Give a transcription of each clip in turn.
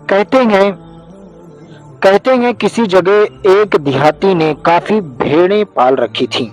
कहते हैं कहते हैं किसी जगह एक देहाती ने काफी भेड़ें पाल रखी थीं।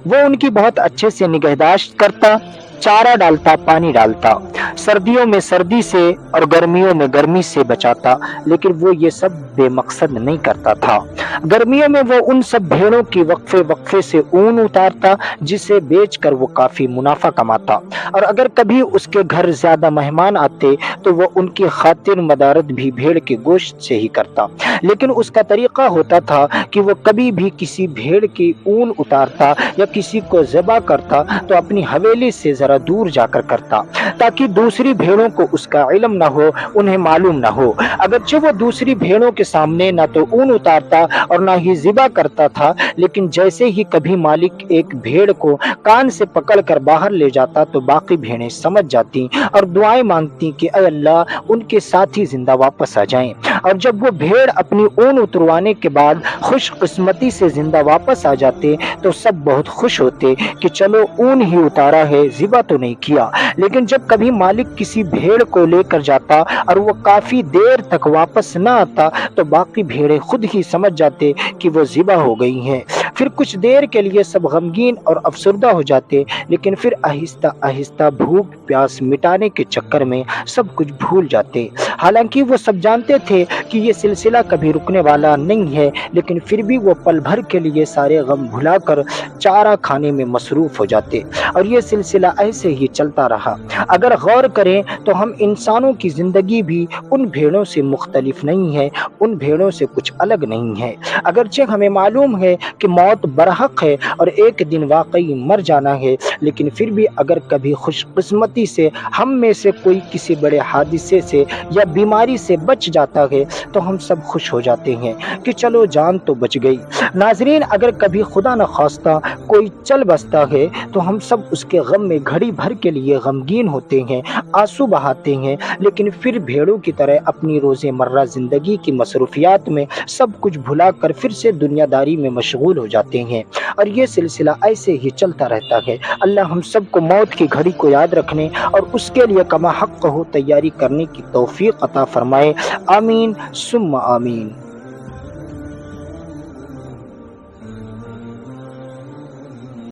वो उनकी बहुत अच्छे से निगहदाश्त करता, चारा डालता, पानी डालता, सर्दियों में सर्दी से और गर्मियों में गर्मी से बचाता, लेकिन वो ये सब बेमकसद नहीं करता था। गर्मियों में वो उन सब भेड़ों की वक्फे वक्फे से ऊन उतारता, जिसे बेचकर वो काफी मुनाफा कमाता, और अगर कभी उसके घर ज्यादा मेहमान आते तो वो उनकी खातिर मदारत भी भेड़ के गोश्त से ही करता। लेकिन उसका तरीका होता था कि वो कभी भी किसी भेड़ की ऊन उतारता या किसी को ज़बह करता तो अपनी हवेली से जरा दूर जाकर करता, ताकि दूसरी भेड़ों को उसका इल्म न हो, उन्हें मालूम न हो। अगरचे वो दूसरी भेड़ों के सामने न तो ऊन उतारता और न ही ज़िबा करता था, लेकिन जैसे ही कभी मालिक एक भेड़ को कान से पकड़कर बाहर ले जाता तो बाकी भेड़ें समझ जाती और दुआएं मांगती कि ऐ अल्लाह उनके साथी जिंदा वापस आ जाएं। और जब वो भेड़ अपनी ऊन उतरवाने के बाद खुशकिस्मती से जिंदा वापस आ जाते तो सब बहुत खुश होते कि चलो ऊन ही उतारा है, ज़िबा तो नहीं किया। लेकिन जब कभी मालिक किसी भेड़ को लेकर जाता और वो काफी देर तक वापस न आता तो बाकी भेड़ें खुद ही समझ जाते कि वो ज़िबा हो गई हैं। फिर कुछ देर के लिए सब गमगीन और अफसरदा हो जाते, लेकिन फिर आहिस्ता आहिस्ता भूख प्यास मिटाने के चक्कर में सब कुछ भूल जाते। हालांकि वो सब जानते थे कि ये सिलसिला कभी रुकने वाला नहीं है, लेकिन फिर भी वो पल भर के लिए सारे गम भुलाकर चारा खाने में मसरूफ हो जाते, और ये सिलसिला ऐसे ही चलता रहा। अगर गौर करें तो हम इंसानों की ज़िंदगी भी उन भेड़ों से मुख्तलिफ नहीं है, उन भेड़ों से कुछ अलग नहीं है। अगरचे हमें मालूम है कि मौत बरहक है और एक दिन वाकई मर जाना है, लेकिन फिर भी अगर कभी खुशकिस्मती से हम में से कोई किसी बड़े हादिसे से या बीमारी से बच जाता है तो हम सब खुश हो जाते हैं कि चलो जान तो बच गई। नाजरीन, अगर कभी खुदा न खास्ता कोई चल बसता है तो हम सब उसके गम में घड़ी भर के लिए गमगीन होते हैं, आंसू बहाते हैं, लेकिन फिर भेड़ों की तरह अपनी रोज़मर्रा ज़िंदगी की मसरूफियात में सब कुछ भुला कर फिर से दुनियादारी में मशगूल हो जाते हैं, और ये सिलसिला ऐसे ही चलता रहता है। अल्लाह हम सब को मौत की घड़ी को याद रखने और उसके लिए कमा हक़ हो तैयारी करने की तौफीक अता फरमाए। आमीन सुम्मा आमीन।